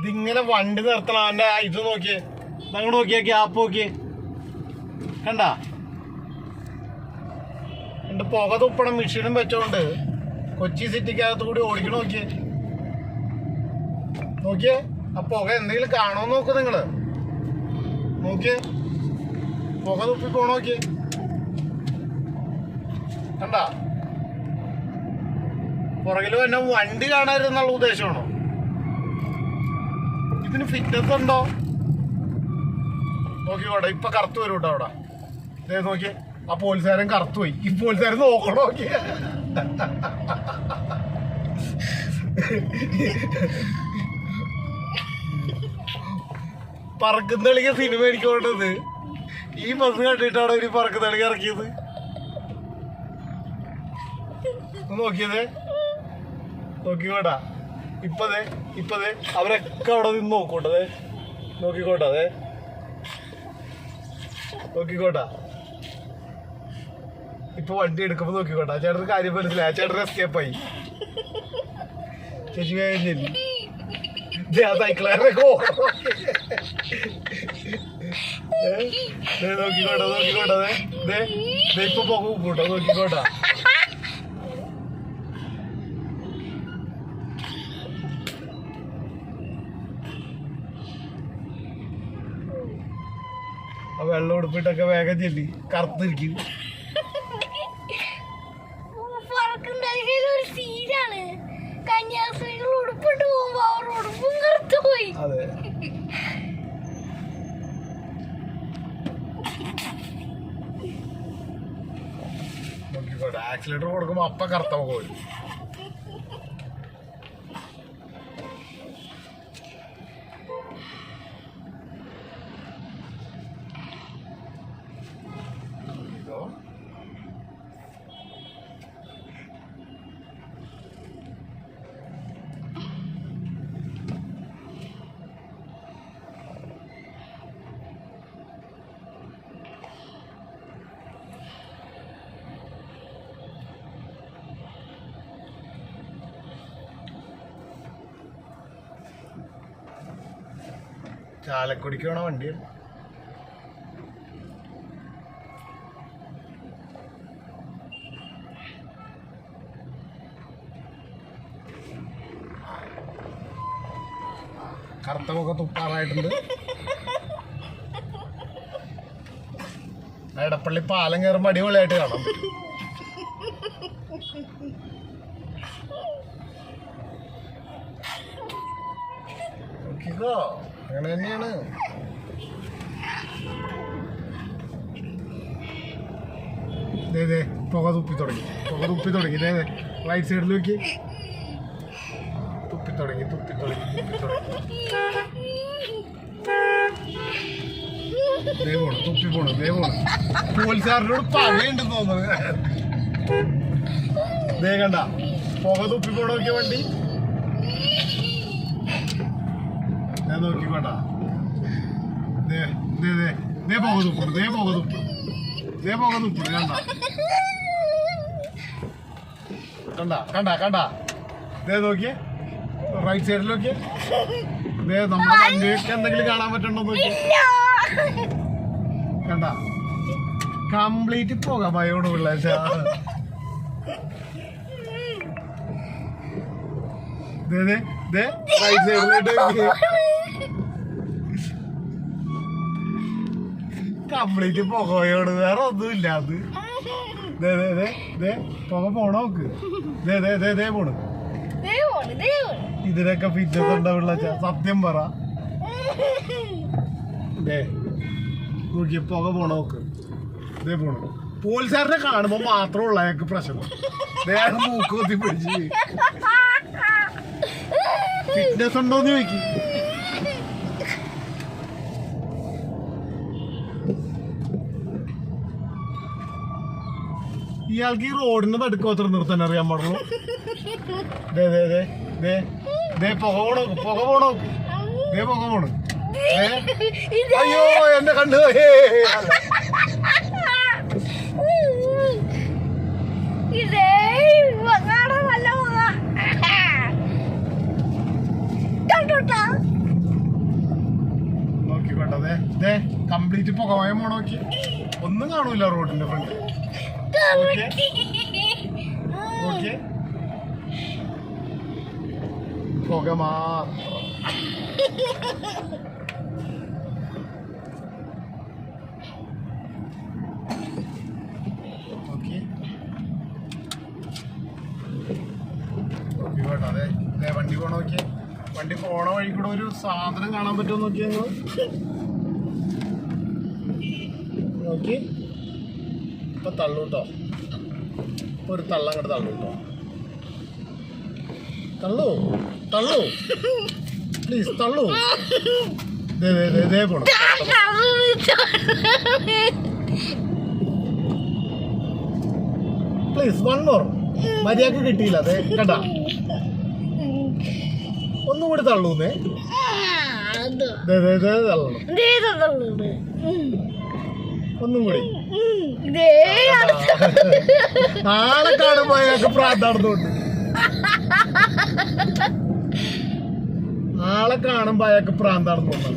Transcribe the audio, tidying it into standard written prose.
ഇതിങ്ങനെ വണ്ടി നിർത്തണം. അവന്റെ ഇത് നോക്കിയേ, അങ്ങോട്ട് നോക്കിയേ, ഗ്യാപ്പ് നോക്കിയേ, കണ്ട എന്റെ പുക തുപ്പണം മെഷീനും വെച്ചോണ്ട് കൊച്ചി സിറ്റിക്കകത്ത് കൂടി ഓടിക്കണം. നോക്കിയേ നോക്കിയേ, ആ പുക എന്തെങ്കിലും കാണുമോ നോക്കൂ നിങ്ങള്. നോക്കിയേ, പുക തുപ്പി പോണോക്കിയേ, കണ്ട പുറകില് തന്നെ വണ്ടി കാണരുതെന്നുള്ള ഉദ്ദേശമാണോ? ഇതിന് ഫിറ്റ്നസ് ഉണ്ടോ? നോക്കിക്കോട്ടെ, ഇപ്പൊ കറുത്ത് വരും കേട്ടോ അവിടെ. ഇതേ നോക്കിയേ, ആ പോലീസുകാരൻ കറുത്തു പോയി. ഈ പോലീസുകാരൻ നോക്കണോ നോക്കിയേ, പറക്കുന്നളിക്ക് സിനിമ എനിക്കോണ്ടത്. ഈ ബസ് കണ്ടിട്ടാണ് ഒരു പറക്കുന്നളി ഇറക്കിയത്. നോക്കിയതേ, നോക്കിക്കോട്ടാ. ഇപ്പതേ അവരൊക്കെ അവിടെ നിന്ന് നോക്കോട്ടതേ, നോക്കിക്കോട്ടെ, അതെ നോക്കിക്കോട്ടാ. ഇപ്പൊ വണ്ടി എടുക്കുമ്പോ നോക്കിക്കോട്ടാ. ചേട്ടന് കാര്യം മനസ്സിലായി, ചേട്ടൻ എസ്കേപ്പായി. ചേച്ചി കഴിഞ്ഞില്ല സൈക്കിളാരൊക്കെ നോക്കിക്കോട്ടെ. ഇപ്പൊ പോകും കൂട്ടോ, നോക്കിക്കോട്ടാ. വെള്ളം ഉടുപ്പിട്ടൊക്കെ വേഗം ചെല്ലി കറുത്തിരിക്കും. അതെ, നോക്കിക്കോട്ടെ. ആക്സിലേറ്റർ കൊടുക്കുമ്പോ അപ്പ കറുത്ത പോയി. ചാലക്കുടിക്ക് വേണ വണ്ടി കറുത്ത മുഖ തുപ്പാറായിട്ടുണ്ട്. എടപ്പള്ളി പാലം കയറുമ്പോ അടിപൊളിയായിട്ട് കാണാം. നോക്കിക്കോ, അങ്ങനെ തന്നെയാണ്. പുക തുപ്പി തുടങ്ങി. റൈറ്റ് സൈഡിൽ നോക്കി, തുപ്പി തുടങ്ങി. തുപ്പി പോണു. പോലീസുകാരനോട് പകയുണ്ടെന്ന് തോന്നുന്നത്. കണ്ട പുക തുപ്പി പോണ നോക്കിയ വണ്ടി. ഞാൻ നോക്കിക്കോട്ടാ. പുക തുപ്പി കണ്ട നോക്കിയേ, റൈറ്റ് സൈഡിൽ നോക്കിയേ. നമ്മുടെ വണ്ടിയൊക്കെ എന്തെങ്കിലും കാണാൻ പറ്റുണ്ടോ നോക്കി. കണ്ട കംപ്ലീറ്റ് പോകാം ഭയോട് പിള്ളേച്ച. റൈറ്റ് സൈഡിലോട്ട് കംപ്ലീറ്റ് പുകയോട്, വേറെ ഒന്നുമില്ല. അത് പുക പോണോക്ക്. പോണ്. ഇതിനൊക്കെ ഫിറ്റ്നസ് ഉണ്ടാവില്ല, സത്യം പറ. നോക്കിയ പുക പോണോക്ക്. പോണു. പോലീസുകാരനെ കാണുമ്പോ മാത്രമുള്ള അയാൾക്ക് പ്രശ്നം. വേറെ മൂക്ക് കൊത്തി പിടിച്ച് ഫിറ്റ്നസ് ഉണ്ടോന്ന് ചോദിക്കും. ഇയാൾക്ക് ഈ റോഡിന്റെ നടുക്ക് മാത്രം നിർത്താൻ അറിയാൻ പാടുള്ളൂ. പുക പോണു. അയ്യോ എന്നെ കണ്ടു. കത്തിയിട്ട് പുകമയം പോണ നോക്കി ഒന്നും കാണൂല റോഡിന്റെ ഫ്രണ്ട്. ഓക്കെ പുക മാത്രം. ഓക്കെ കേട്ടോ. അതെ അതെ വണ്ടി പോണ നോക്കിയേ. വണ്ടി പോണ വഴി കൂടെ ഒരു സാധനം കാണാൻ പറ്റുമോ നോക്കിയാ നിങ്ങൾ. നോക്കി ഇപ്പൊ തള്ളു കേട്ടോ. ഒരു തള്ള അങ്ങോട്ട് തള്ളു കേട്ടോ. തള്ളു തള്ളു പ്ലീസ് തള്ളു. പോണം പ്ലീസ് വൺ മോർ. മര്യാദക്ക് കിട്ടിയില്ല. അതെ കേട്ടാ. ഒന്നും കൂടി തള്ളൂന്നേ. തള്ളണം ഒന്നും കൂടി. നാളെ കാണുമ്പോ അയാൾക്ക് പ്രാന്താടുന്നുണ്ട്. നാളെ കാണുമ്പോ അയാൾക്ക് പ്രാന്താടുന്നുണ്ട്.